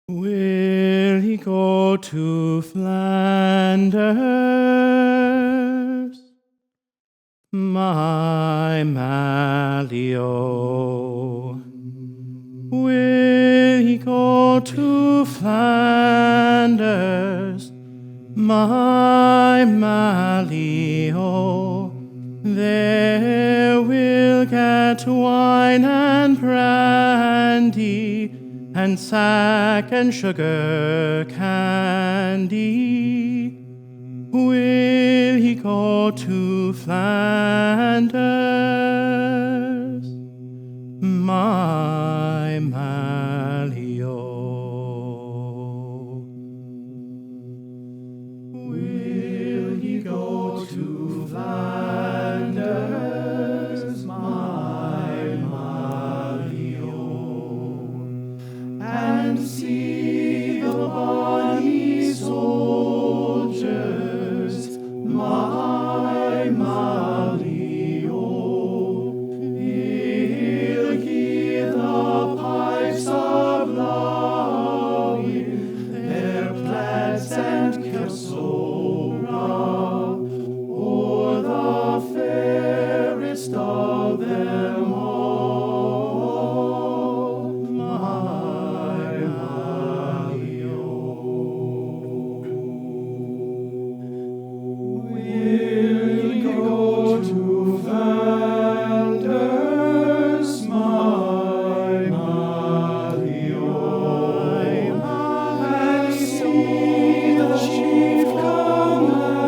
Will he go to Flanders, my Malio? Will he go to Flanders, my Malio? There we'll get wine and brandy, and sack and sugar candy. Will he go to Flanders, my Malio? Will he go to Flanders, my Malio, and see the bonny soldiers, my Malio? He'll hear the pipes of blowing, their plaids and kersora, o'er the fairest of them all, my Malio. Will he go to Flanders, my Malio, and see the chief commanders,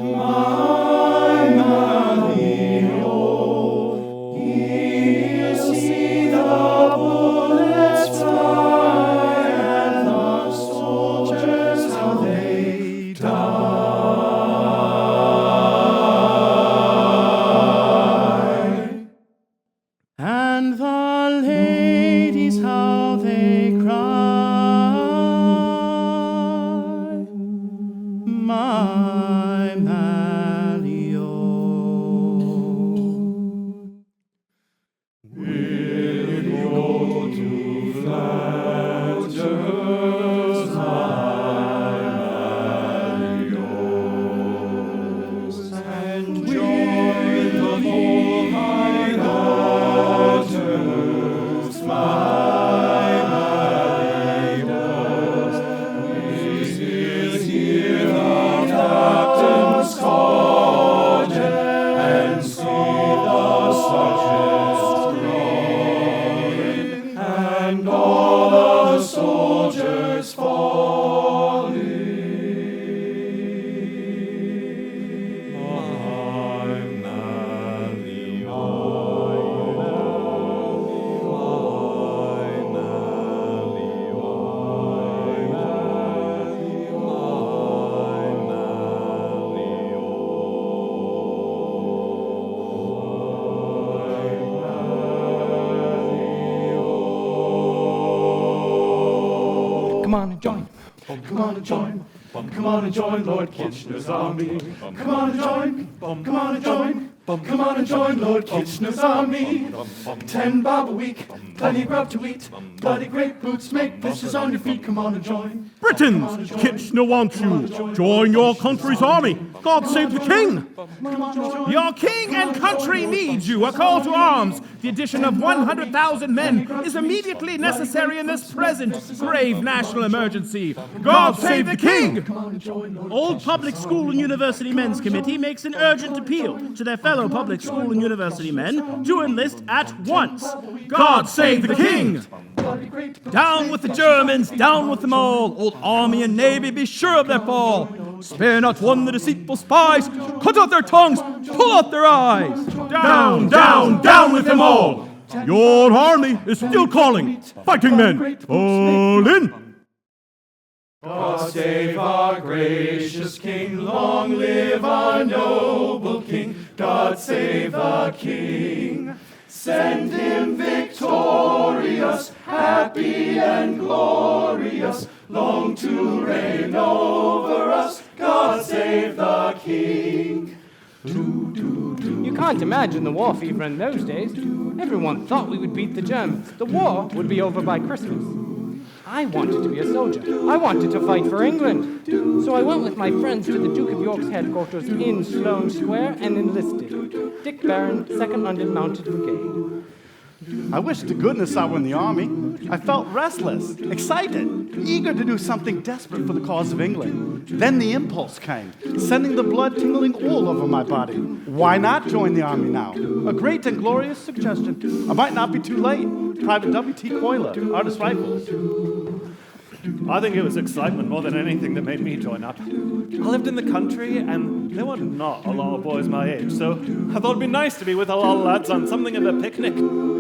my Malio? He'll see the bullets fly and the soldiers how they die, and the ladies how they cry, my Malio. Will he go to Flanders, my Malio, and join the whole high daughters, my Malio? Will hear the captain's call and see the sergeant's drawing, and all the soldiers falling, my Malio, Come on and join. Come on and join. Come on and join Lord Kitchener's army. Come on and join. Come on and join. Come on and join Lord Kitchener's army. 10 bob a week, plenty of grub to eat. Bloody great boots make blisters on your feet. Come on and join. Britons, Kitchener wants you. Join your country's army. God save the king. Your king and country needs you. A call to arms. The addition of 100,000 men is immediately necessary in this present grave national emergency. God save the king. Old Public School and University Men's Committee makes an urgent appeal to their fellow public school and university men to enlist at once. God save the king. Down with the Germans, down with them all. Old army and navy, be sure of their fall. Spare not one the deceitful spies. Cut out their tongues, pull out their eyes. Down, down, down with them all. Your army is still calling. Fighting men, fall in. God save our gracious King, long live our noble King. God save the King. Send him victorious, happy and glorious, long to reign over us. God save the King. You can't imagine the war fever in those days. Everyone thought we would beat the Germans. The war would be over by Christmas. I wanted to be a soldier. I wanted to fight for England. So I went with my friends to the Duke of York's headquarters in Sloane Square and enlisted. Dick Barron, 2nd London Mounted Brigade. I wish to goodness I were in the army. I felt restless, excited, eager to do something desperate for the cause of England. Then the impulse came, sending the blood tingling all over my body. Why not join the army now? A great and glorious suggestion. I might not be too late. Private W.T. Coiler, Artist Rifles. I think it was excitement more than anything that made me join up. I lived in the country, and there were not a lot of boys my age, so I thought it'd be nice to be with a lot of lads on something of a picnic,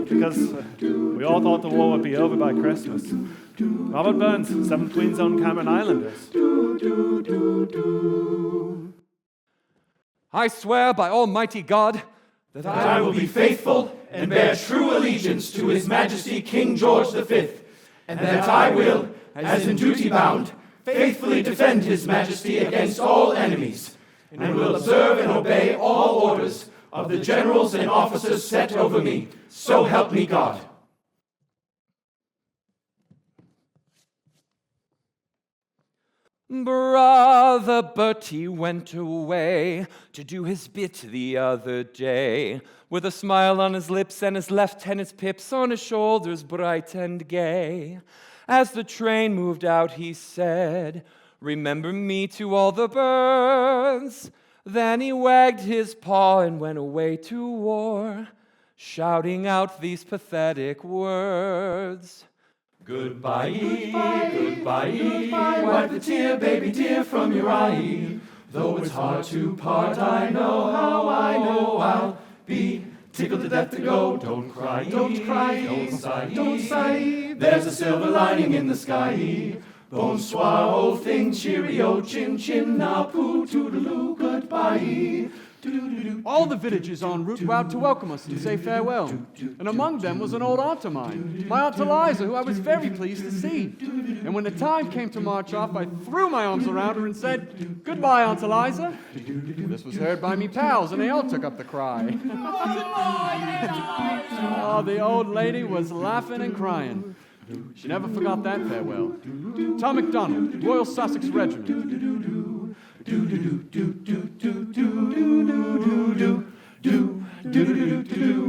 because we all thought the war would be over by Christmas. Robert Burns, 7th Queen's Own Cameron Islanders. I swear by Almighty God that I will be faithful and bear true allegiance to His Majesty King George V, and that I will, as in duty bound, faithfully defend His Majesty against all enemies, and will observe and obey all orders of the generals and officers set over me. So help me God. Brother Bertie went away to do his bit the other day, with a smile on his lips and his lieutenant's pips on his shoulders bright and gay. As the train moved out, he said, "Remember me to all the birds." Then he wagged his paw and went away to war, shouting out these pathetic words. Goodbye, goodbye, wipe the tear, baby dear, from your eye. Though it's hard to part, I know I'll be tickled to death to go. Don't cry, don't sigh, don't sigh. There's a silver lining in the sky. Bonsoir, old thing, cheerio, chin chin, now poo, toodaloo, goodbye. All the villages en route were out to welcome us and say farewell. And among them was an old aunt of mine, my Aunt Eliza, who I was very pleased to see. And when the time came to march off, I threw my arms around her and said, "Goodbye, Aunt Eliza." This was heard by me pals, and they all took up the cry. Oh, the old lady was laughing and crying. She never forgot that farewell. Tom MacDonald, Royal Sussex Regiment.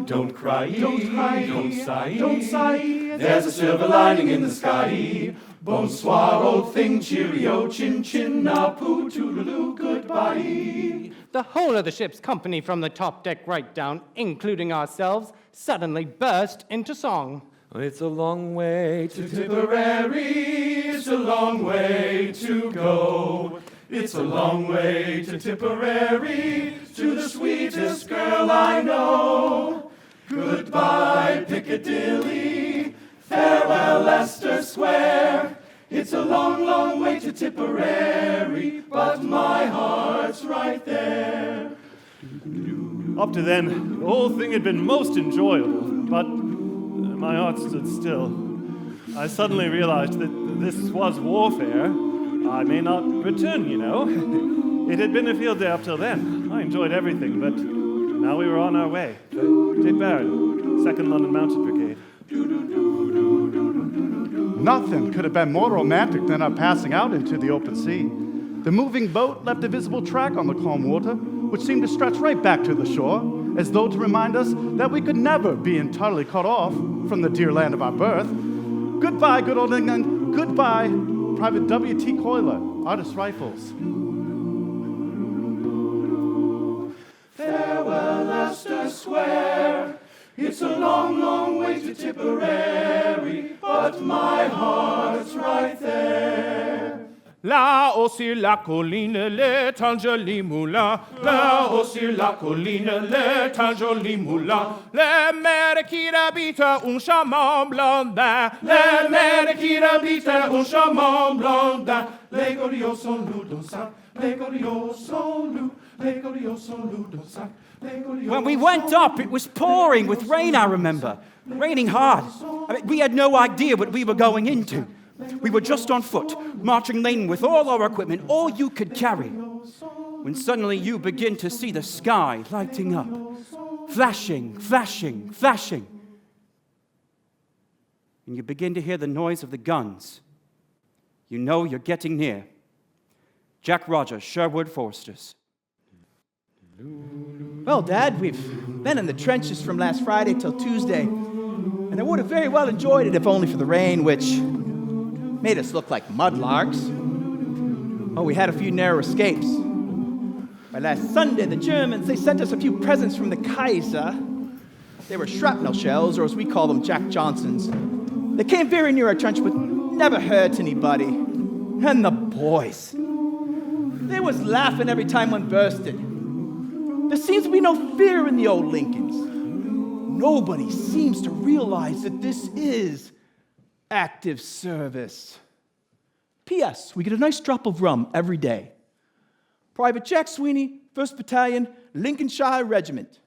Don't cry, don't sigh, there's a silver lining in the sky. Bonsoir, old thing, cheerio, chin chin, now poo, toodaloo, goodbye. The whole of the ship's company from the top deck right down, including ourselves, suddenly burst into song. It's a long way to Tipperary, it's a long way to go. It's a long way to Tipperary, to the sweetest girl I know. Goodbye, Piccadilly, farewell, Leicester Square. It's a long, long way to Tipperary, but my heart's right there. Up to then, the whole thing had been most enjoyable, but my heart stood still. I suddenly realized that this was warfare. I may not return, you know. It had been a field day up till then. I enjoyed everything, but now we were on our way. Dick Barron, 2nd London Mounted Brigade. Nothing could have been more romantic than our passing out into the open sea. The moving boat left a visible track on the calm water, which seemed to stretch right back to the shore, as though to remind us that we could never be entirely cut off from the dear land of our birth. Goodbye, good old England. Goodbye, Private W.T. Coiler, Artist Rifles. Farewell, Leicester Square. It's a long, long way to Tipperary, but my heart's right there. Là-haut sur la colline, l'est un joli moulin. Là-haut sur la colline, l'est un joli moulin. Les mères qui habitent un charmant blondin. Les mères qui habitent un charmant blondin. Les gorillots sont loups dans sac. Les gorillots sont loups. Les gorillots sont loups dans sac. When we went up, it was pouring with rain, I remember. Raining hard. I mean, we had no idea what we were going into. We were just on foot, marching lane with all our equipment, all you could carry. when suddenly you begin to see the sky lighting up, flashing, flashing, flashing. And you begin to hear the noise of the guns. You know you're getting near. Jack Rogers, Sherwood Foresters. Well, Dad, we've been in the trenches from last Friday till Tuesday, and I would have very well enjoyed it if only for the rain, which made us look like mudlarks. Oh, we had a few narrow escapes. By last Sunday, the Germans, they sent us a few presents from the Kaiser. They were shrapnel shells, or as we call them, Jack Johnsons. They came very near our trench, but never hurt anybody. And the boys, they was laughing every time one bursted. There seems to be no fear in the old Lincolns. Nobody seems to realize that this is active service. P.S. We get a nice drop of rum every day. Private Jack Sweeney, 1st Battalion, Lincolnshire Regiment.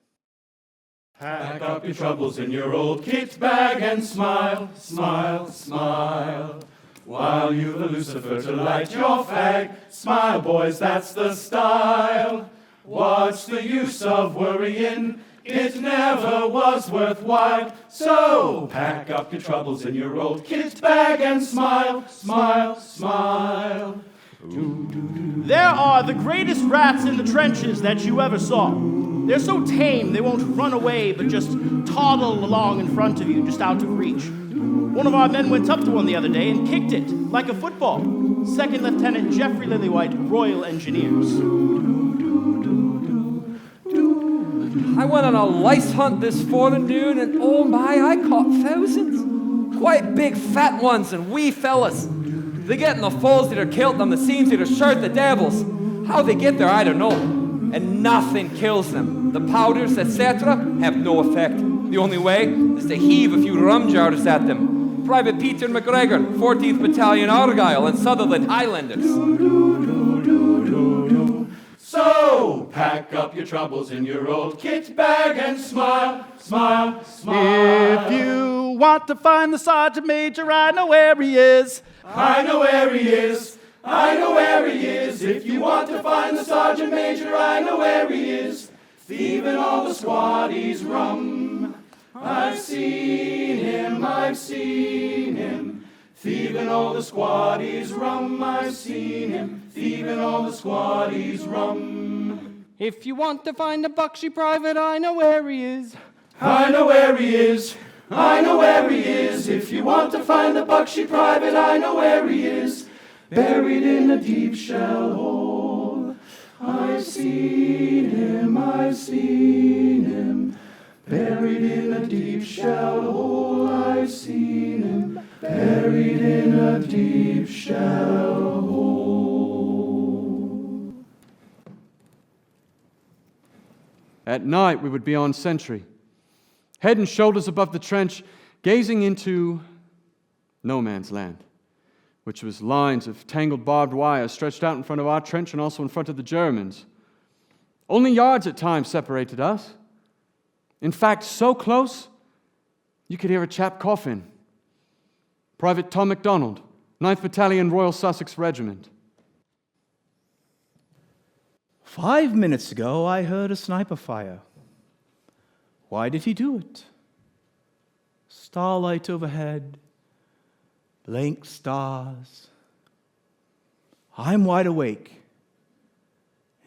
Pack up your troubles in your old kit bag and smile, smile, smile. While you've a lucifer to light your fag, smile, boys, that's the style. What's the use of worrying? It never was worthwhile. So pack up your troubles in your old kit bag and smile, smile, smile. There are the greatest rats in the trenches that you ever saw. They're so tame they won't run away but just toddle along in front of you, just out of reach. One of our men went up to one the other day and kicked it like a football. 2nd Lieutenant Jeffrey Lillywhite, Royal Engineers. I went on a lice hunt this forenoon, and oh my, I caught thousands. Quite big fat ones and wee fellas. They get in the folds that are killed on the seams that are shirt the devils. How they get there, I don't know. And nothing kills them. The powders, etc., have no effect. The only way is to heave a few rum jars at them. Private Peter McGregor, 14th Battalion Argyle and Sutherland Highlanders. So pack up your troubles in your old kit bag and smile, smile, smile. If you want to find the Sergeant Major, I know where he is. I know where he is. I know where he is. If you want to find the Sergeant Major, I know where he is. Thieving all the squaddies' rum. I've seen him, I've seen him. Thieving all the squaddies' rum. I've seen him. Thieving all the squaddies' rum. If you want to find a Buckshee private, I know where he is. I know where he is. I know where he is. If you want to find the Buckshee private, I know where he is. Buried in a deep shell hole. I've seen him, I've seen him. Buried in a deep shell hole. I've seen him. Buried in a deep shell hole. At night, we would be on sentry, head and shoulders above the trench, gazing into no man's land, which was lines of tangled barbed wire stretched out in front of our trench and also in front of the Germans. Only yards at times separated us. In fact, so close, you could hear a chap coughing. Private Tom MacDonald, 9th Battalion Royal Sussex Regiment. 5 minutes ago, I heard a sniper fire. Why did he do it? Starlight overhead, blank stars. I'm wide awake,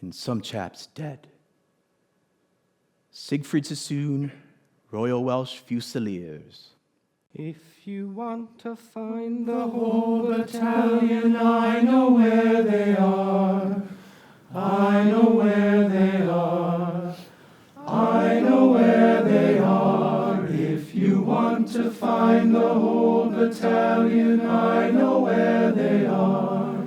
and some chap's dead. Siegfried Sassoon, Royal Welsh Fusiliers. If you want to find the Whole battalion, I know where they are. I know where they are. I know where they are. If you want to find the whole battalion, I know where they are.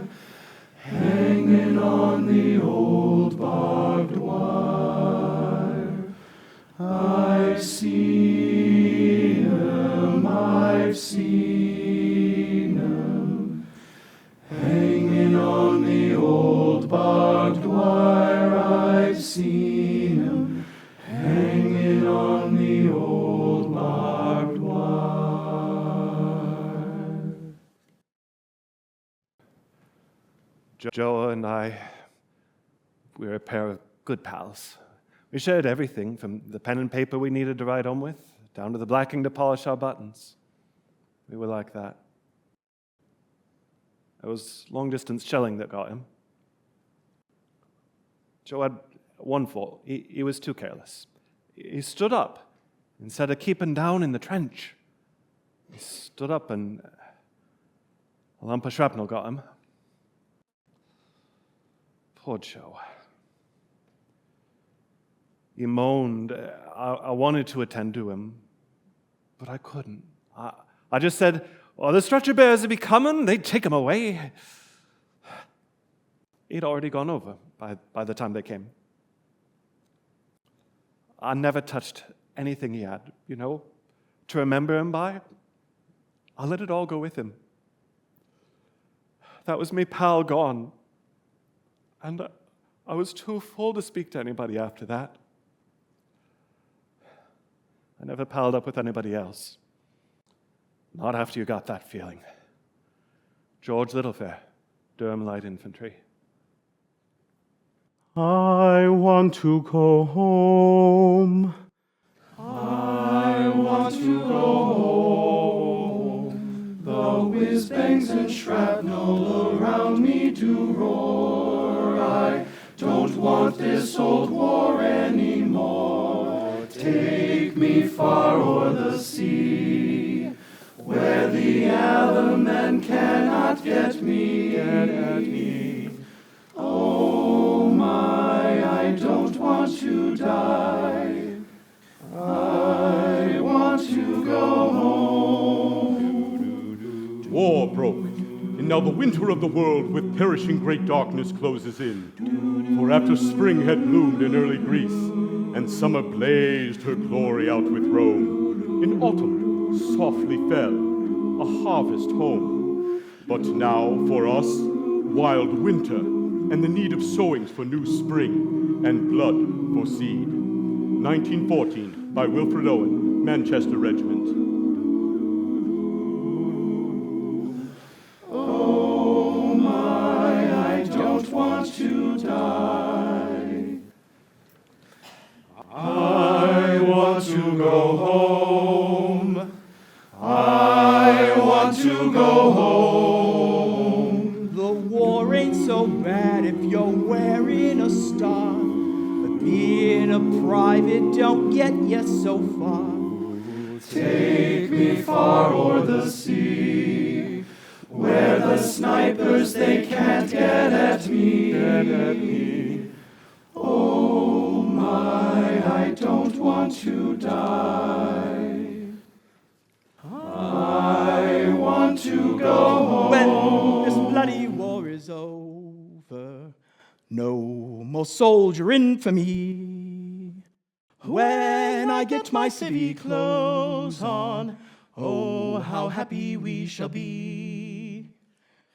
Hanging on the old barbed wire. I've seen 'em, I've seen 'em. Hanging on the old barbed wire. I've seen 'em. Hanging on the old barbed wire. Joe and I, We were a pair of good pals. We shared everything from the pen and paper we needed to write home with, down to the blacking to polish our buttons. We were like that. It was long-distance shelling that got him. Joe had one fault. He was too careless. He stood up instead of keeping down in the trench. He stood up and a lump of shrapnel got him. Poor Joe. He moaned. I wanted to attend to him, but I couldn't. I just said, "Oh, the stretcher bearers would be coming. They'd take him away." He'd already gone over by the time they came. I never touched anything he had, to remember him by. I let it all go with him. That was me pal gone. And I was too full to speak to anybody after that. I never palled up with anybody else. Not after you got that feeling. George Littlefair, Durham Light Infantry. I want to go home. I want to go home. The whiz-bangs and shrapnel around me do roar. I don't want this old war anymore. Take me far o'er the sea, where the Alaman cannot get me. Oh my, I don't want to die. I want to go home. War broke, and now the winter of the world with perishing great darkness closes in. For after spring had bloomed in early Greece, and summer blazed her glory out with Rome, in autumn softly fell a harvest home. But now for us, wild winter, and the need of sowings for new spring, and blood for seed. 1914, by Wilfred Owen, Manchester Regiment. Oh my, I don't want to die. I want to go home. I want to go home. The war ain't so bad if you're wearing a star, but being a private don't get you so far. Take me far o'er the sea, where the snipers they can't get at me. Oh my, I don't want to die. I want to go home. When this bloody war is over, no more soldiering for me. When I get my civvy clothes on, oh, how happy we shall be.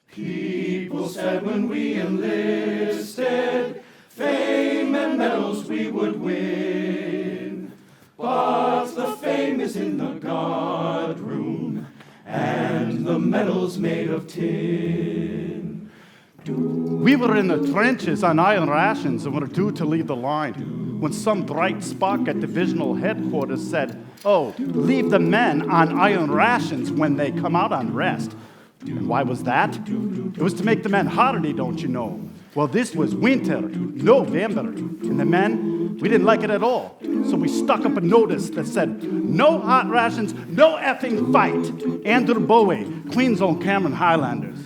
People said when we enlisted, fame and medals we would win. But the fame is in the guard room, and the medals made of tin. We were in the trenches on iron rations and were due to leave the line when some bright Spock at divisional headquarters said, "Oh, leave the men on iron rations when they come out on rest." And why was that? It was to make the men hardy, don't you know? Well, this was winter, November, and the men, we didn't like it at all. So we stuck up a notice that said, "No hot rations, no effing fight." Andrew Bowie, Queens on Cameron Highlanders.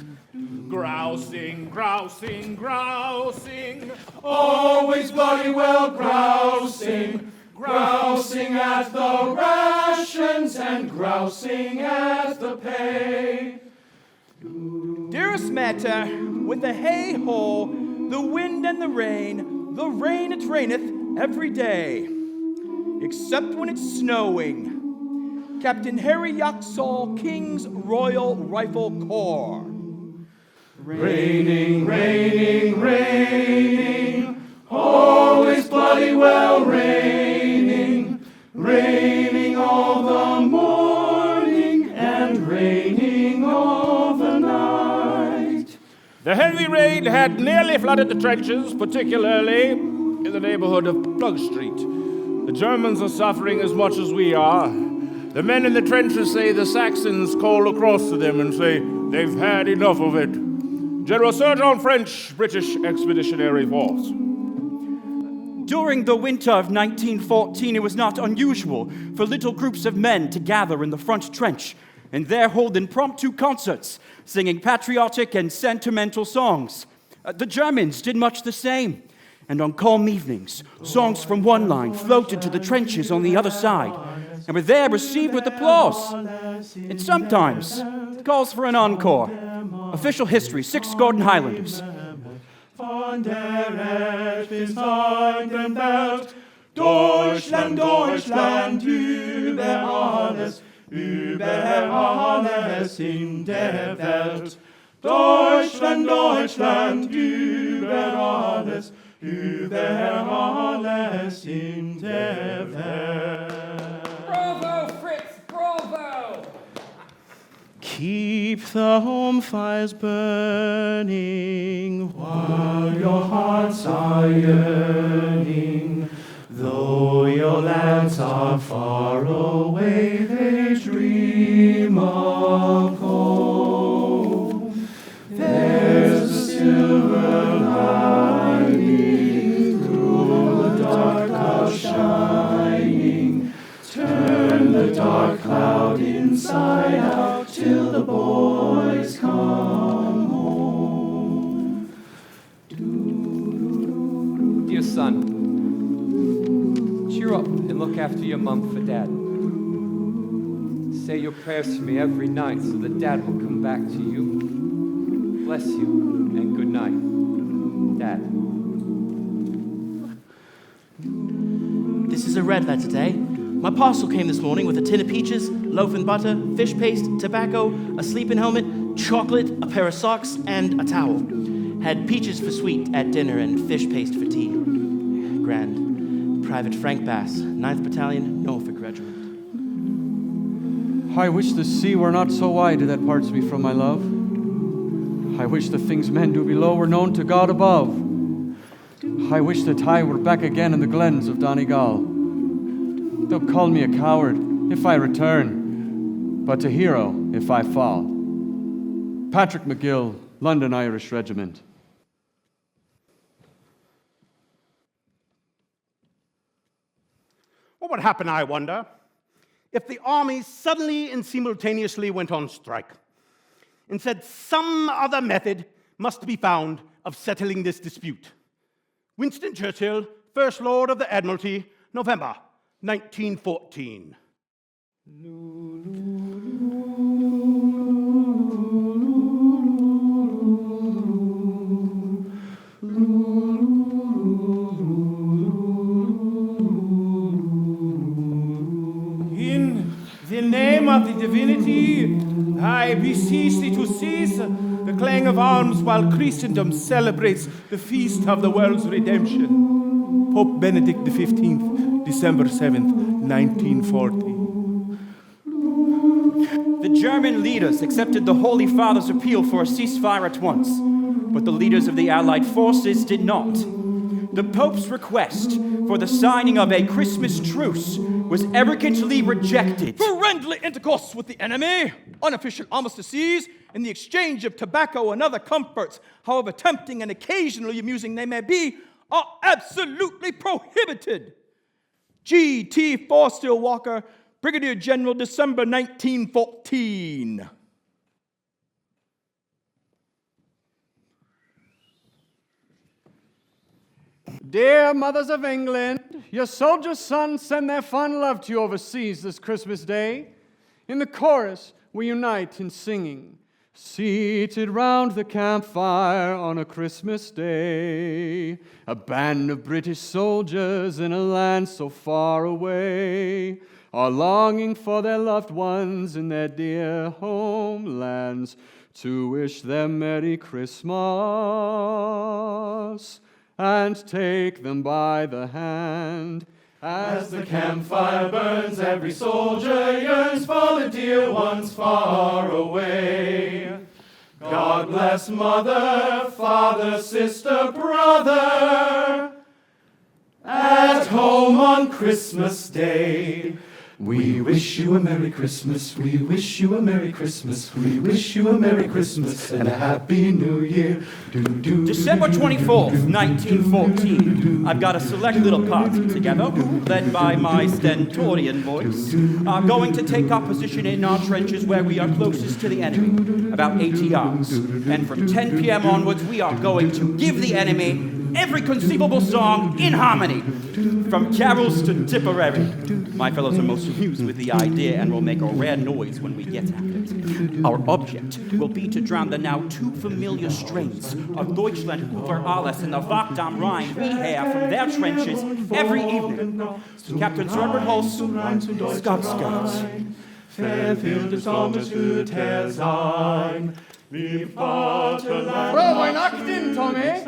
Grousing, grousing, grousing. Always bloody well grousing, grousing at the rations and grousing at the pay. Dearest Matter, with the hay-ho, the wind and the rain it raineth every day, except when it's snowing. Captain Harry Yaxall, King's Royal Rifle Corps. Raining, raining, raining, always bloody well raining, raining all the morning and raining all the night. The heavy rain had nearly flooded the trenches, particularly in the neighborhood of Plug Street. The Germans are suffering as much as we are. The men in the trenches say the Saxons call across to them and say they've had enough of it. General Sergeant French, British Expeditionary Force. During the winter of 1914, it was not unusual for little groups of men to gather in the front trench and there hold impromptu concerts, singing patriotic and sentimental songs. The Germans did much the same, and on calm evenings, songs from one line floated to the trenches on the other side, and were there received with applause. And sometimes, calls for an encore. Official history, 6 Gordon Highlanders. Von der Elf bis Welt, Deutschland, Deutschland, über alles in der Welt. Deutschland, Deutschland, über alles in der Welt. Bravo, Fritz, bravo! Keep the home fires burning While your hearts are yearning, though your lands are far away, they dream of home. There's a silver lining through the dark cloud shining. Turn the dark cloud inside out till the boys come home. Dear son, cheer up and look after your mom for Dad. Say your prayers for me every night so that Dad will come back to you. Bless you and good night, Dad. This is a red letter day. My parcel came this morning with a tin of peaches, loaf and butter, fish paste, tobacco, a sleeping helmet, chocolate, a pair of socks, and a towel. Had peaches for sweet at dinner and fish paste for tea. Grand. Private Frank Bass, 9th Battalion, Norfolk Regiment. I wish the sea were not so wide that parts me from my love. I wish the things men do below were known to God above. I wish that I were back again in the glens of Donegal. They'll call me a coward if I return, but a hero if I fall. Patrick McGill, London Irish Regiment. What would happen, I wonder, if the armies suddenly and simultaneously went on strike and said some other method must be found of settling this dispute? Winston Churchill, First Lord of the Admiralty, November 1914. In the name of the divinity, I beseech thee to cease the clang of arms while Christendom celebrates the feast of the world's redemption. Pope Benedict XV, December 7th, 1940. The German leaders accepted the Holy Father's appeal for a ceasefire at once, but the leaders of the Allied forces did not. The Pope's request for the signing of a Christmas truce was arrogantly rejected. Friendly intercourse with the enemy, unofficial armistices, and the exchange of tobacco and other comforts, however tempting and occasionally amusing they may be, are absolutely prohibited. G.T. Forstill Walker, Brigadier General, December 1914. Dear mothers of England, your soldier sons send their fond love to you overseas this Christmas Day. In the chorus, we unite in singing, seated round the campfire on a Christmas day, a band of British soldiers in a land so far away are longing for their loved ones in their dear homelands to wish them Merry Christmas and take them by the hand. As the campfire burns, every soldier yearns for the dear ones far away. God God bless mother, father, sister, brother. At home on Christmas Day. We wish you a Merry Christmas, we wish you a Merry Christmas, we wish you a Merry Christmas and a Happy New Year. December 24th, 1914. I've got a select little party together who, led by my stentorian voice, are going to take our position in our trenches where we are closest to the enemy, about 80 yards. And from 10 p.m. onwards, we are going to give the enemy every conceivable song in harmony, from carols to Tipperary. My fellows are most amused with the idea and will make a rare noise when we get at it. Our object will be to drown the now too familiar strains of Deutschland über alles and the Wacht am Rhein we hear from their trenches every evening. Captain Herbert Holst, Scout Scouts. Fairfield des Sommers wird Herr sein. Wie Vaterland. Frohe Weihnachten, Tommy!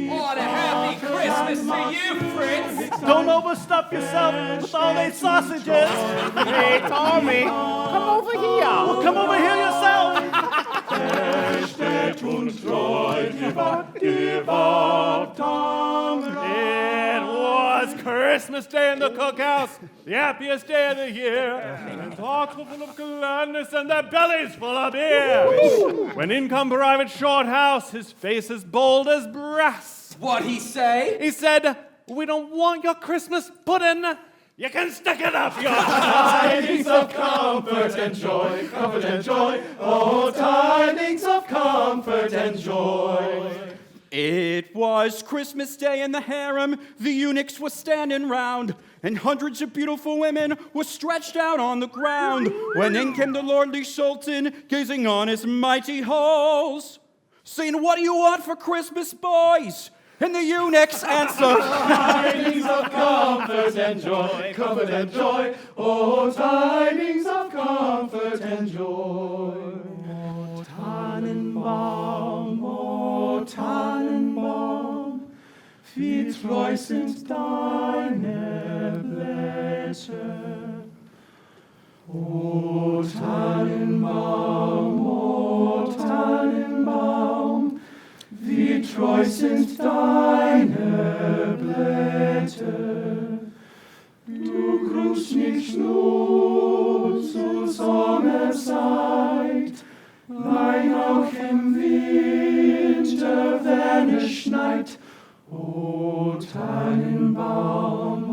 What a happy Christmas to you, Fritz! Don't overstuff yourself with all these sausages. Hey, Tommy, come over here. Well, come over here yourself. Er steht und treu, die Wacht am Rhein. It was Christmas Day in the cookhouse, the happiest day of the year. And talks were full of gladness and their bellies full of beer. When in come Private Shorthouse, his face as bold as brass. What'd he say? He said, "We don't want your Christmas pudding. You can stick it up your Tidings of comfort and joy, comfort and joy. Oh, tidings of comfort and joy. It was Christmas Day in the harem, the eunuchs were standing round, and hundreds of beautiful women were stretched out on the ground. When in came the lordly sultan, gazing on his mighty halls, saying, "What do you want for Christmas, boys?" And the eunuchs answered, Tidings of comfort and joy, comfort and joy. Oh, tidings of comfort and joy. O Tannenbaum, o Tannenbaum, wie treu sind deine Blätter. O Tannenbaum, o Tannenbaum, wie treu sind deine Blätter. Du grünst nicht nur zur Sommerzeit, nein, auch im Winter, wenn es schneit. O Tannenbaum,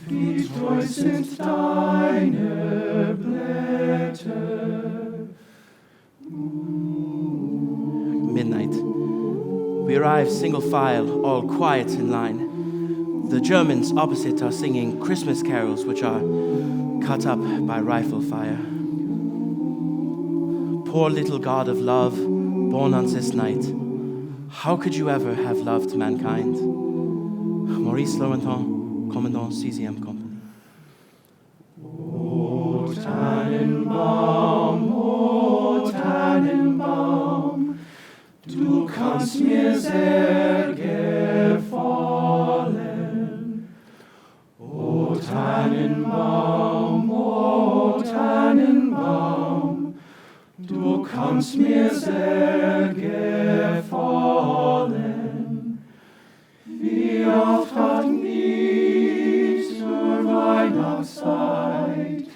wie treu sind deine Blätter. Midnight. We arrive single file, all quiet in line. The Germans opposite are singing Christmas carols, which are cut up by rifle fire. Poor little god of love, born on this night, how could you ever have loved mankind? Maurice Laurentin, Commandant 6e Company. O Tannenbaum, o Tannenbaum, du kannst mir sehr gefallen. O Tannenbaum, du kannst mir sehr gefallen. Wie oft hat mich zur Weihnachtszeit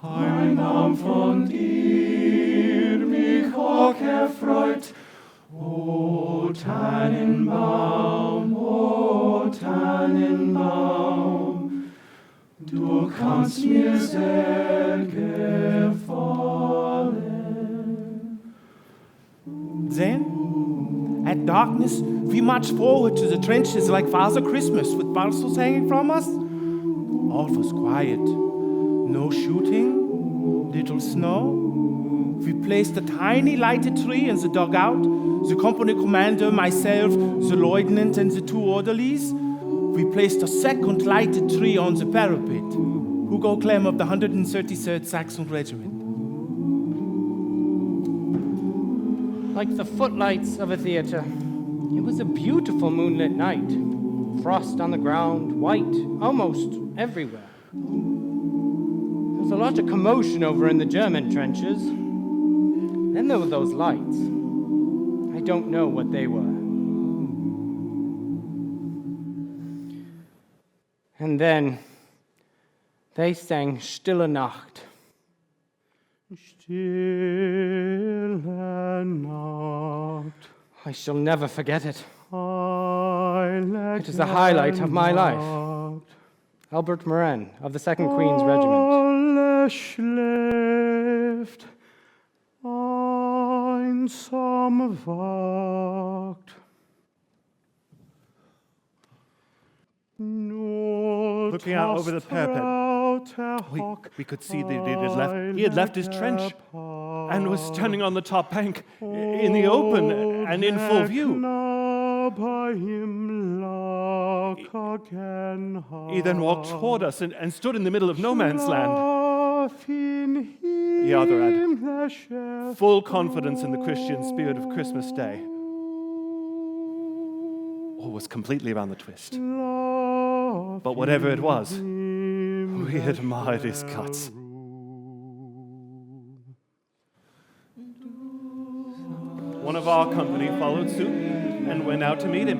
ein Baum von dir mich auch erfreut. O Tannenbaum, du kannst mir sehr gefallen. Then, at darkness, we marched forward to the trenches like Father Christmas with parcels hanging from us. All was quiet. No shooting, little snow. We placed a tiny lighted tree in the dugout. The company commander, myself, the lieutenant, and the two orderlies. We placed a second lighted tree on the parapet. Hugo Clem of the 133rd Saxon Regiment. Like the footlights of a theater. It was a beautiful moonlit night. Frost on the ground, white, almost everywhere. There was a lot of commotion over in the German trenches. Then there were those lights. I don't know what they were. And then they sang Stille Nacht. Stille Nacht. I shall never forget it. It It is the highlight of my life. Albert Morin of the 2nd Queen's Regiment. Alle schläft, einsam wacht. Looking out over the parapet, we could see that he had left his trench and was standing on the top bank in the open and in full view. He then walked toward us and stood in the middle of no man's land. The other had full confidence in the Christian spirit of Christmas Day. Or was completely around the twist. But whatever it was, we admired his guts. One of our company followed suit and went out to meet him.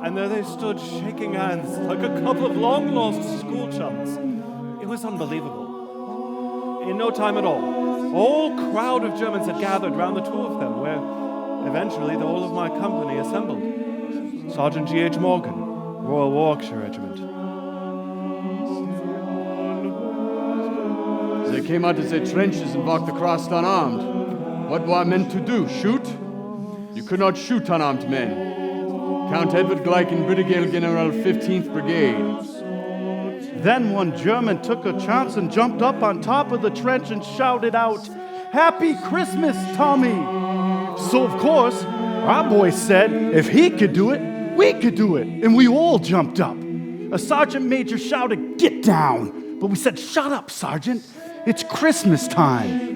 And there they stood shaking hands like a couple of long-lost school chums. It was unbelievable. In no time at all, a whole crowd of Germans had gathered round the two of them, where eventually the whole of my company assembled. Sergeant G.H. Morgan, Royal Warwickshire Regiment. They came out of their trenches and walked across unarmed. What were meant to do? Shoot? You could not shoot unarmed men. Count Edward Gleichen, Brigadier General, 15th Brigade. Then one German took a chance and jumped up on top of the trench and shouted out, "Happy Christmas, Tommy!" So of course, our boy said if he could do it, we could do it, and we all jumped up. A sergeant major shouted, "Get down!" But we said, "Shut up, Sergeant, it's Christmas time."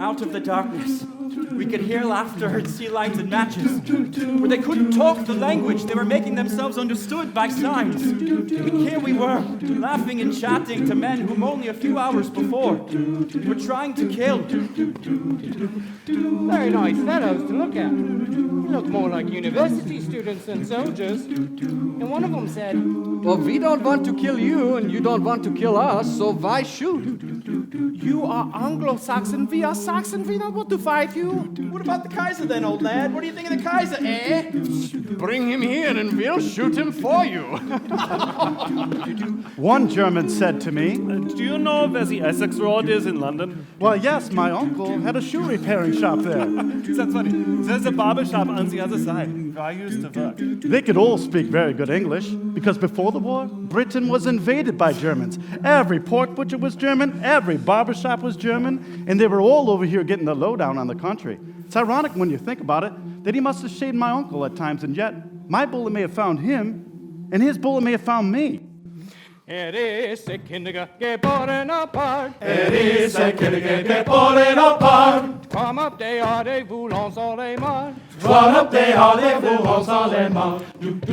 Out of the darkness, we could hear laughter and see lights and matches. Where they couldn't talk the language, they were making themselves understood by signs. And here we were, laughing and chatting to men whom only a few hours before were trying to kill. Very nice fellows to look at. Look more like university students than soldiers. And one of them said, Well, we don't want to kill you, and you don't want to kill us, so why shoot? You are Anglo-Saxon, we are Saxon, we don't want to fight you. What about the Kaiser then, old lad? What do you think of the Kaiser, eh? Bring him here, and we'll shoot him for you. One German said to me, Do you know where the Essex Road is in London? well, yes, my uncle had a shoe repairing shop there. That's funny. There's a barber shop on the other side where I used to work. They could all speak very good English, because before the war, Britain was invaded by Germans. Every pork butcher was German, every barber shop was German, and they were all over here getting the lowdown on the country. It's ironic when you think about it, that he must have shaded my uncle at times, and yet my bullet may have found him, and his bullet may have found me. geboren apart. geboren apart. Kom op, det har det voulons alleman. Run up, they are there for us all.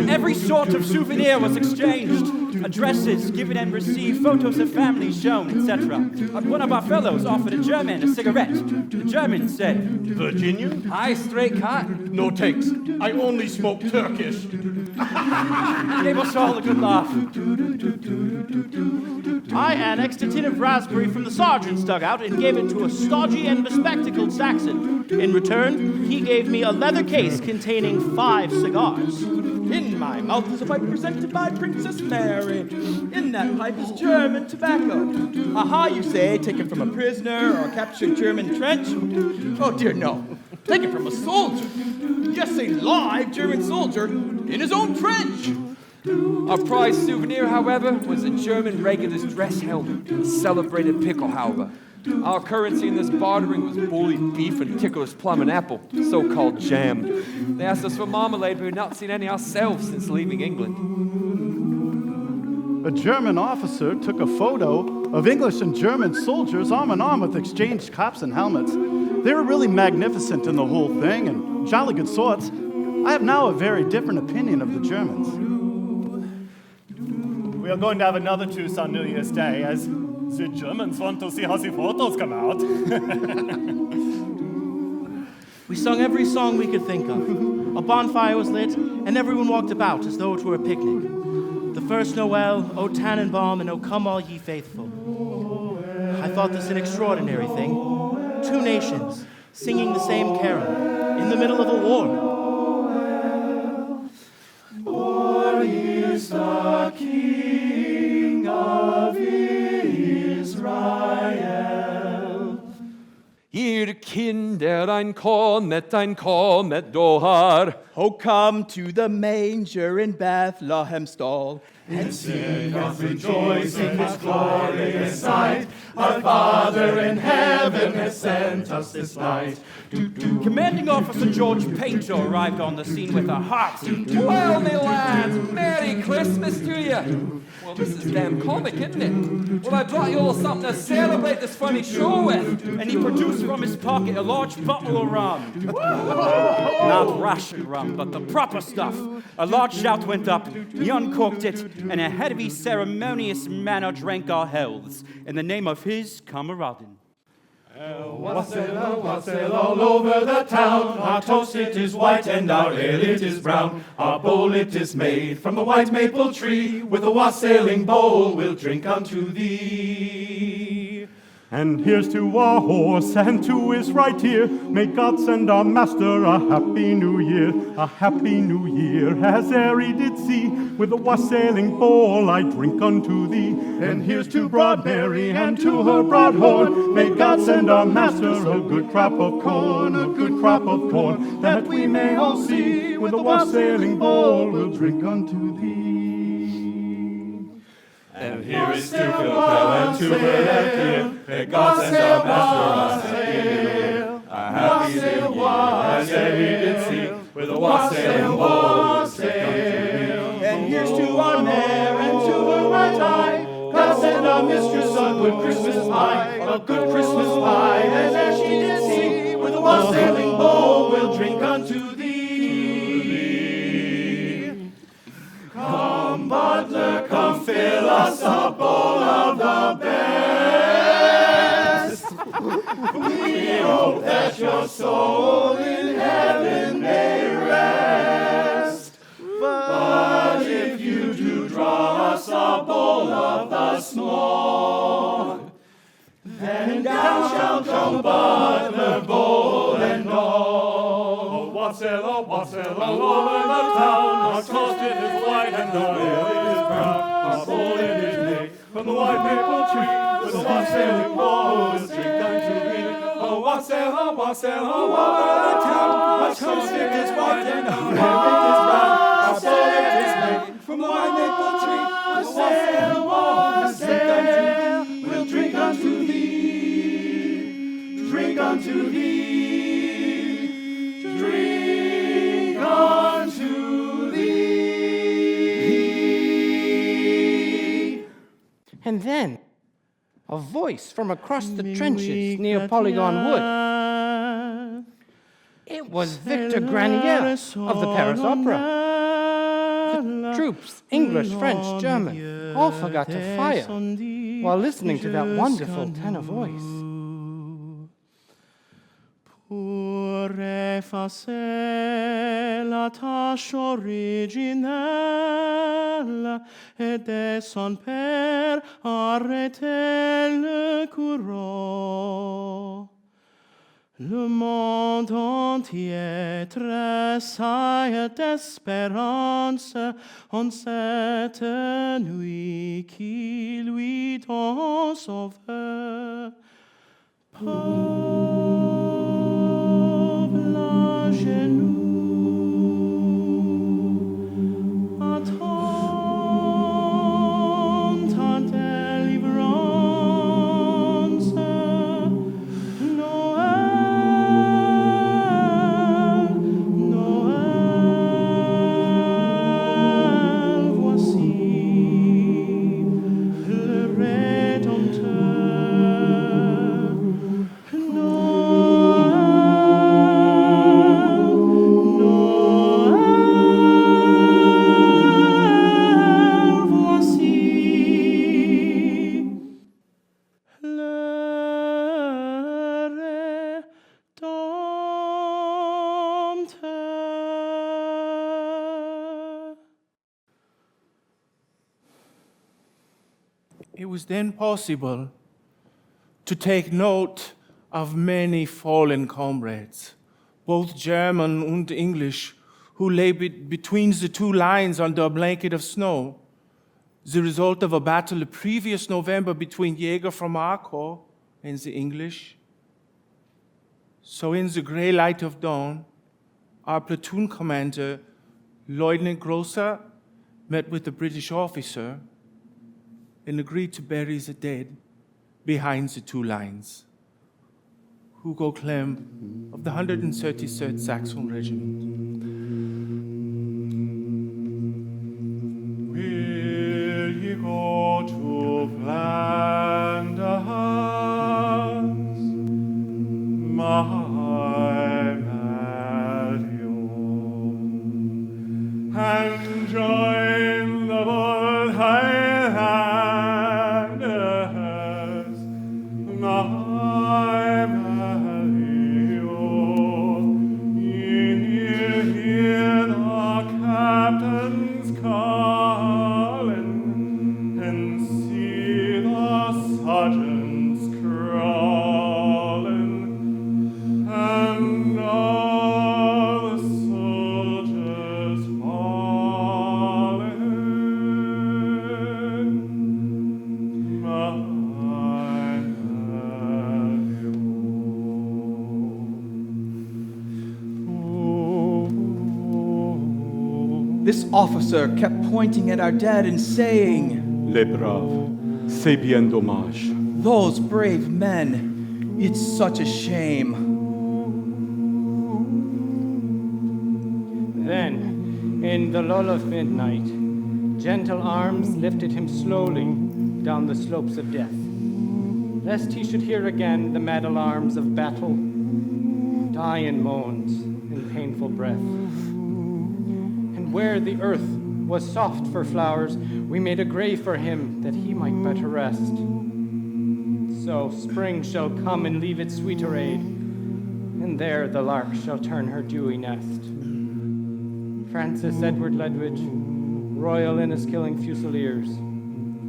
Every sort of souvenir was exchanged. Addresses given and received, photos of families shown, etc. And one of our fellows offered a German a cigarette. The German said, Virginian? Hi, straight cut. No thanks. I only smoke Turkish. gave us all a good laugh. I annexed a tin of raspberry from the sergeant's dugout and gave it to a stodgy and bespectacled Saxon. In return, he gave me a leather case containing 5 cigars. In my mouth is a pipe presented by Princess Mary. In that pipe is German tobacco. Aha, you say, taken from a prisoner or a captured German trench? Oh dear, no. Taken from a soldier. Yes, a live German soldier in his own trench. Our prize souvenir, however, was a German regular's dress helmet, a celebrated pickelhaube. Our currency in this bartering was bully beef and tickler's plum and apple, so-called jam. They asked us for marmalade, but we'd not seen any ourselves since leaving England. A German officer took a photo of English and German soldiers arm in arm with exchanged caps and helmets. They were really magnificent in the whole thing and jolly good sorts. I have now a very different opinion of the Germans. We are going to have another truce on New Year's Day, as the Germans want to see how the photos come out. We sung every song we could think of. A bonfire was lit, and everyone walked about as though it were a picnic. The first Noel, O Tannenbaum, and O Come All Ye Faithful. I thought this an extraordinary thing. 2 nations singing the same carol in the middle of a war. For is the King of Israel. Ihr Kinder, ein kommet dohar. Oh, come to the manger in Bethlehem stall. And sing of rejoicing this glorious sight. Our Father in heaven has sent us this night. Commanding Officer George Painter arrived on the scene with a hearty, Well, me lads, Merry Christmas to you. Well, this is damn comic, isn't it? Well, I brought you all something to celebrate this funny show with. and he produced from his pocket a large bottle of rum. Not ration rum, but the proper stuff. A large shout went up, he uncorked it, and in a heavy, ceremonious manner drank our healths in the name of his Kameraden. Wassail all over the town. Our toast it is white and our ale it is brown. Our bowl it is made from a white maple tree. With a wassailing bowl we'll drink unto thee. And here's to our horse, and to his right here. May God send our master a happy new year, a happy new year, as ere he did see. With a wassailing bowl I drink unto thee. And here's to Broad Mary, and to her broad horn. May God send our master a good crop of corn, a good crop of corn, that we may all see. With a wassailing bowl we'll drink unto thee. And here is to Philpel and to her left ear. May God send our master a happy new year, as ere he did see. With a wassail bowl, And here's to our mare and to her right eye. God send and our mistress a good Christmas pie, a good Christmas pie. And as she did sing, with a wassailing bowl, we'll drink unto thee. Come, butler, come fill us a bowl of the best. We hope that your soul in heaven may rest. But if you do draw us a bowl of the small, then down shall come butler, bowl and all. Wassail, a woman of town, our toast it is white and our ale it is brown. Our bowl it is made from the white maple tree, with a wassailing bowl we'll drink unto thee. A wassail, a woman of town, our toast it is white and our ale it is brown. Our bowl it is made from the white maple tree, with a wassailing bowl we'll drink unto thee. Drink unto thee. Drink unto thee. And then, a voice from across the trenches near Polygon Wood. It was Victor Granier of the Paris Opera. The troops, English, French, German, all forgot to fire while listening to that wonderful tenor voice. Pour effacer la tâche originelle et de son père arrêter le courant. Le monde entier tressaille d'espérance en cette nuit qui lui donne sauveur. Pauvre la genoux, attends ta délivrance. Noël, Noël, voici le Rédempteur. It was then possible to take note of many fallen comrades, both German and English, who lay between the two lines under a blanket of snow, the result of a battle the previous November between Jäger from our corps and the English. So in the gray light of dawn, our platoon commander, Lieutenant Grosser, met with the British officer and agreed to bury the dead behind the two lines. Hugo Clem of the 133rd Saxon Regiment. Will ye go to Flanders, my Marion, and join the bold Highlanders, my Marion? Hear the captain's calling, and see the sergeants crawling, and all the soldiers falling. My This officer kept pointing at our dead and saying, Les braves, c'est bien dommage. "Those brave men, it's such a shame." Then, in the lull of midnight, gentle arms lifted him slowly down the slopes of death, lest he should hear again the mad alarms of battle, die in moans and painful breath. And where the earth was soft for flowers, we made a grave for him that he might better rest. So spring shall come and leave its sweet array, and there the lark shall turn her dewy nest. Francis Edward Ledwidge, Royal Enniskilling Fusiliers,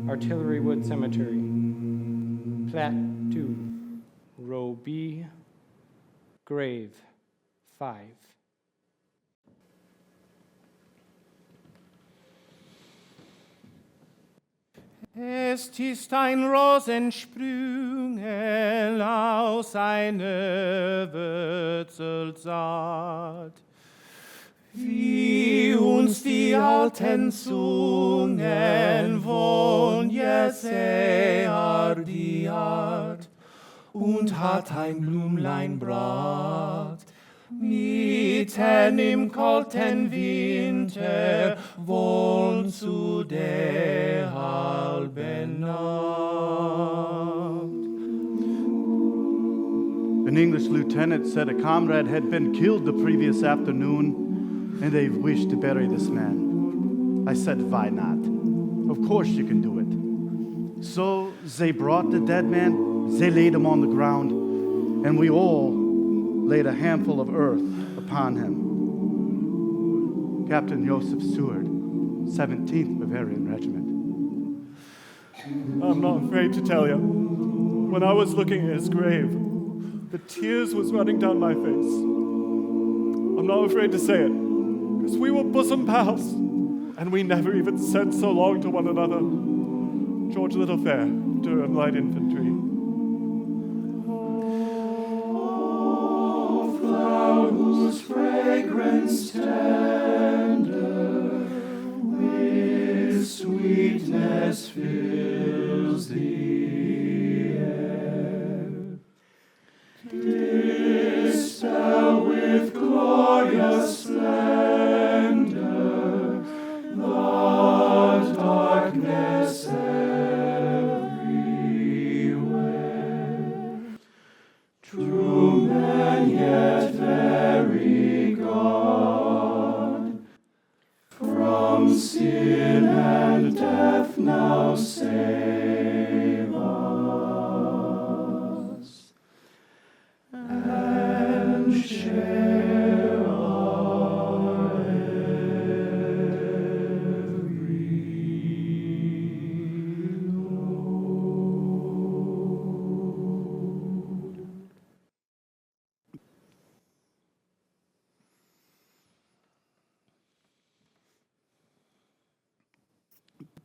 Artillery Wood Cemetery, Plat 2, Row B, Grave 5. Es ist ein Rosensprüngen aus einer Wurzelsaat, wie uns die alten Zungen von Jesaja die Art, und hat ein Blümlein brat, mitten im kalten Winter, wohl zu der halben Nacht. An English lieutenant said a comrade had been killed the previous afternoon, and they wished to bury this man. I said, why not? Of course you can do it. So they brought the dead man, they laid him on the ground, and we all laid a handful of earth upon him. Captain Joseph Seward, 17th Bavarian Regiment. I'm not afraid to tell you. When I was looking at his grave, the tears was running down my face. I'm not afraid to say it, because we were bosom pals, and we never even said so long to one another. George Littlefair, Durham Light Infantry. O flower whose fragrance tender with sweetness fills the air, dispel with glorious splendor the darkness everywhere. True man, yet very God, from sin and death now save us, and share our every load.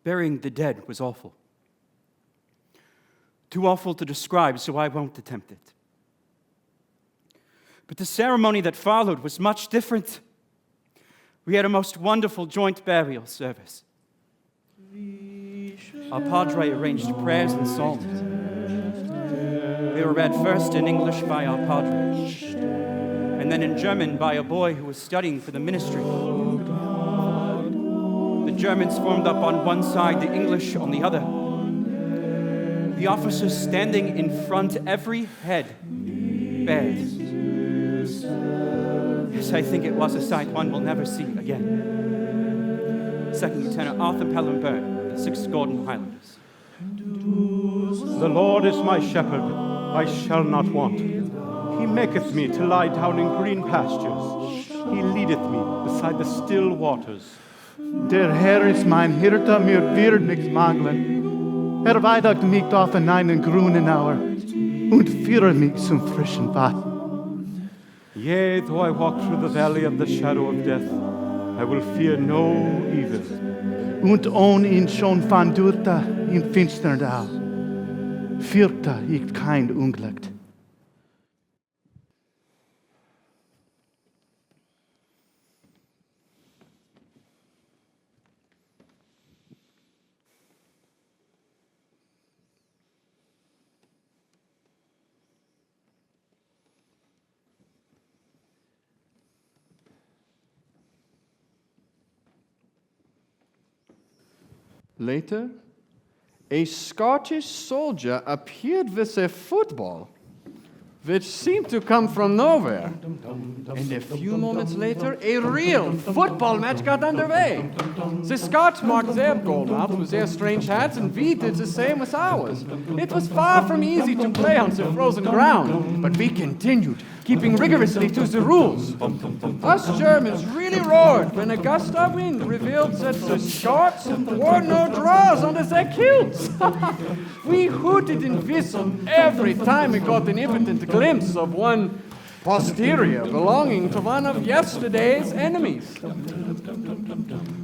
Burying the dead was awful. Too awful to describe, so I won't attempt it. But the ceremony that followed was much different. We had a most wonderful joint burial service. Our padre arranged prayers and psalms. They were read first in English by our padre, and then in German by a boy who was studying for the ministry. The Germans formed up on one side, the English on the other. The officers standing in front, every head bared. Yes, I think it was a sight one will never see again. Second Lieutenant Arthur Pelham Byrd, the 6th Gordon Highlanders. The Lord is my shepherd, I shall not want. He maketh me to lie down in green pastures. He leadeth me beside the still waters. Der Herr ist mein Hirte, mir wird nichts mangeln. Weidagt mich auf einen grünen Auer und führet mich zum frischen Wasser. Yea, though I walk through the valley of the shadow of death, I will fear no evil. Und ohne ihn schon van Durta in finstern Dal, fürchte ich kein Unglück. Later, A Scottish soldier appeared with a football, which seemed to come from nowhere. And a few moments later, a real football match got underway. The Scots marked their goal out with their strange hats, and we did the same with ours. It was far from easy to play on the frozen ground, but we continued, keeping rigorously to the rules. Us Germans really roared when a gust of wind revealed that the Scots wore no drawers under their kilts. We hooted and whistled every time we got an impotent glimpse of one posterior belonging to one of yesterday's enemies.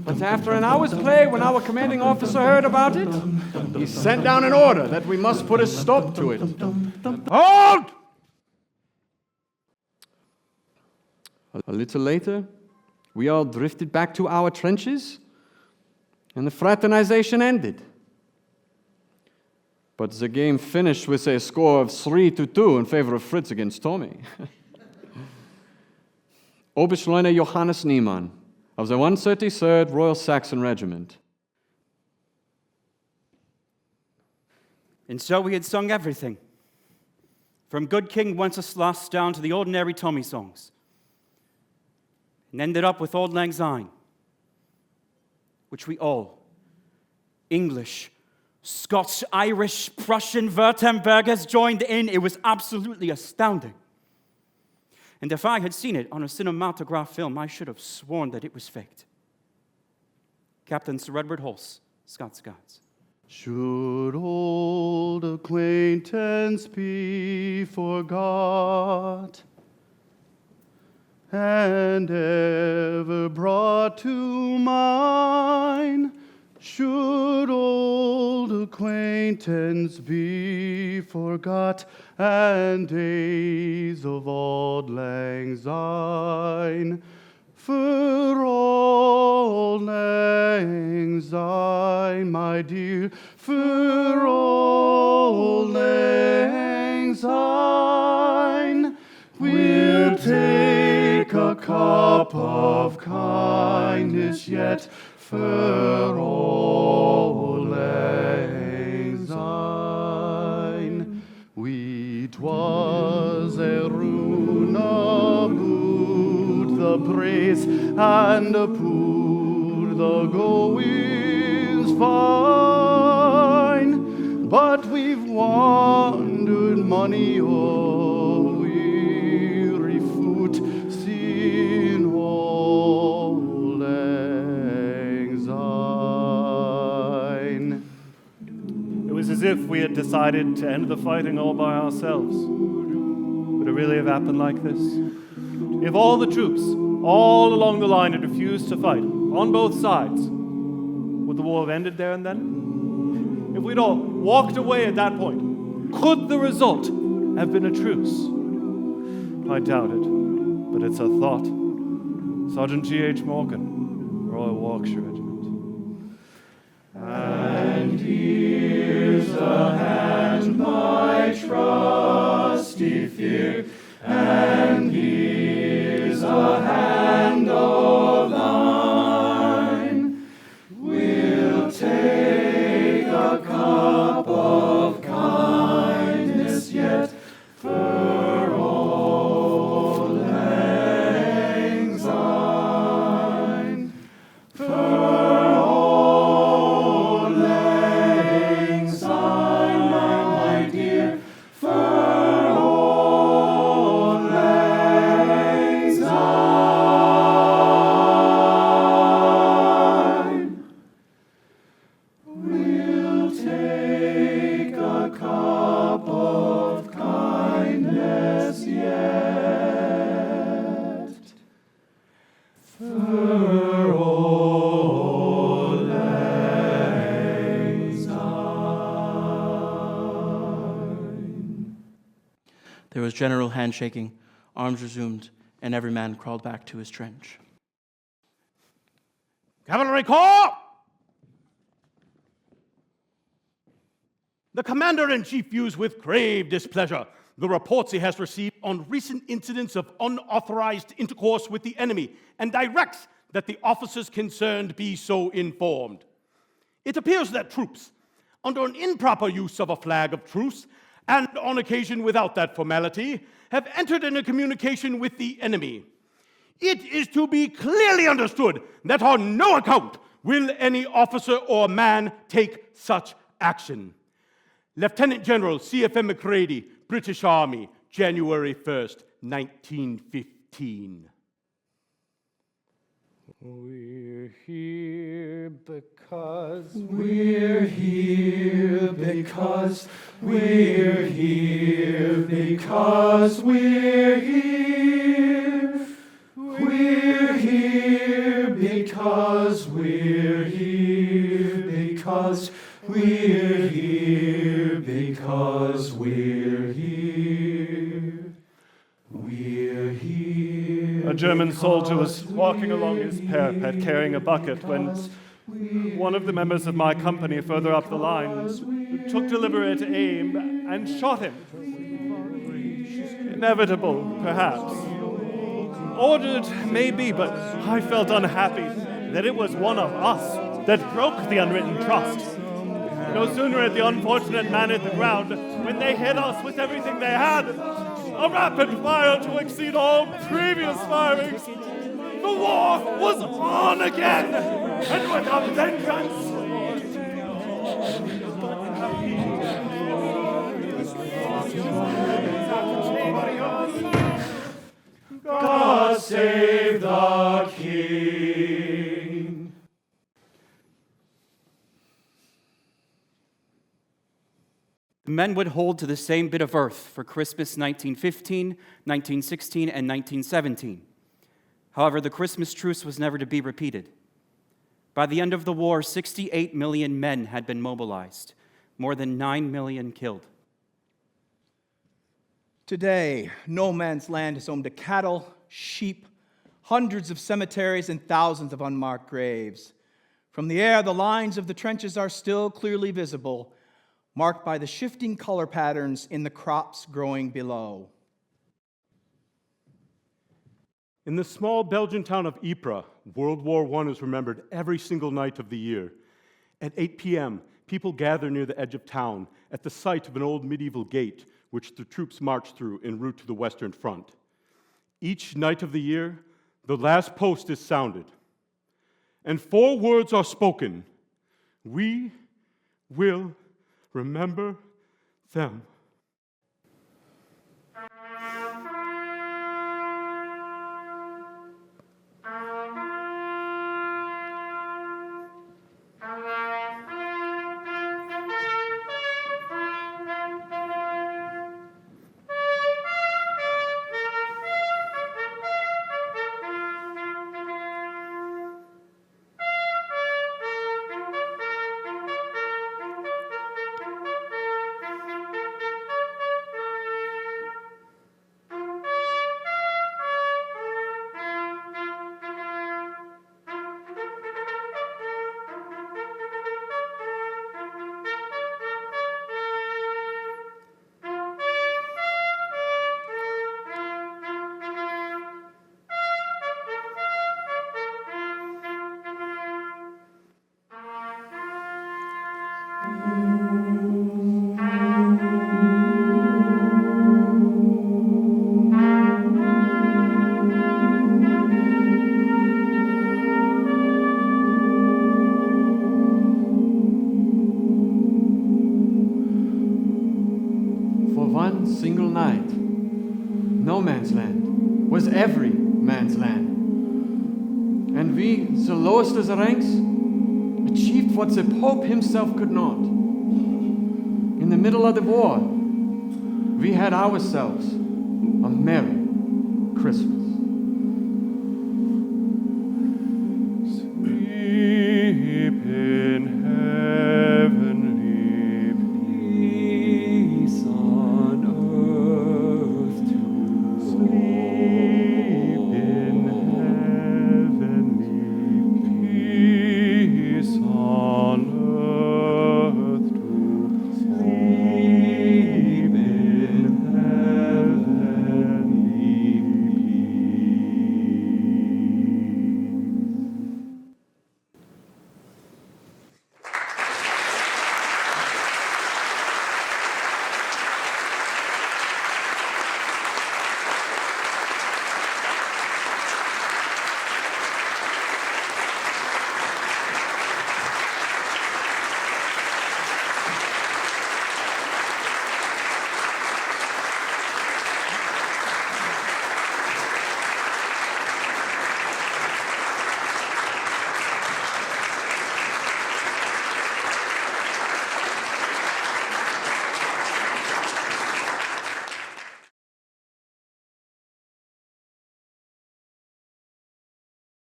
But after an hour's play, when our commanding officer heard about it, he sent down an order that we must put a stop to it. Halt! A little later, we all drifted back to our trenches, and the fraternization ended. But the game finished with a score of 3-2 in favor of Fritz against Tommy. Oberstleutnant Johannes Niemann of the 133rd Royal Saxon Regiment. And so we had sung everything, from Good King Wenceslas down to the ordinary Tommy songs, and ended up with Auld Lang Syne, which we all, English, Scots, Irish, Prussian, Württembergers joined in. It was absolutely astounding. And if I had seen it on a cinematograph film, I should have sworn that it was faked. Captain Sir Edward Hulse, Scots Guards. Should old acquaintance be forgot and ever brought to mind? Should old acquaintance be forgot and days of Auld Lang Syne? For Auld Lang Syne, my dear, for Auld Lang Syne, we'll take a cup of kindness yet for Auld Lang Syne. We 'twas a rune aboot the praise and a poor the going's fine, but we've wandered many a weary foot sin Auld Lang Syne. It was as if we had decided to end the fighting all by ourselves. Would it really have happened like this? If all the troops, all along the line, had refused to fight, on both sides, would the war have ended there and then? If we'd all walked away at that point, could the result have been a truce? I doubt it, but it's a thought. Sergeant G.H. Morgan, Royal Warwickshire Regiment. And here's a hand, my trusty fear, and here's a hand of thine. We'll take a cup of kindness yet for Auld Lang Syne, for Auld Lang Syne, my dear, for Auld Lang Syne. We'll take a cup of kindness yet for Auld Lang Syne. There was general handshaking, arms resumed, and every man crawled back to his trench. Cavalry Corps! The Commander-in-Chief views with grave displeasure the reports he has received on recent incidents of unauthorized intercourse with the enemy and directs that the officers concerned be so informed. It appears that troops, under an improper use of a flag of truce, and on occasion without that formality, have entered into communication with the enemy. It is to be clearly understood that on no account will any officer or man take such action. Lieutenant General C.F.M. McCready, British Army, January 1st, 1915. We're here because We're here because we're here because we're here. We're here because we're here because we're here because we're here. We're here. A German soldier was walking along his parapet carrying a bucket when one of the members of my company further up the line took deliberate aim and shot him. Inevitable, perhaps. Ordered, maybe, but I felt unhappy that it was one of us that broke the unwritten trust. No sooner had the unfortunate man hit the ground when they hit us with everything they had. A rapid fire to exceed all previous firings. The war was on again, and with a vengeance. God save the King. The men would hold to the same bit of earth for Christmas 1915, 1916, and 1917. However, the Christmas truce was never to be repeated. By the end of the war, 68 million men had been mobilized, more than 9 million killed. Today, no man's land is home to cattle, sheep, hundreds of cemeteries, and thousands of unmarked graves. From the air, the lines of the trenches are still clearly visible, marked by the shifting color patterns in the crops growing below. In the small Belgian town of Ypres, World War I is remembered every single night of the year. At 8 p.m., people gather near the edge of town at the site of an old medieval gate which the troops marched through en route to the Western Front. Each night of the year, the last post is sounded, and 4 words are spoken: "We will remember them." Single night, no man's land was every man's land. And we, the lowest of the ranks, achieved what the Pope himself could not. In the middle of the war, we had ourselves a merry Christmas.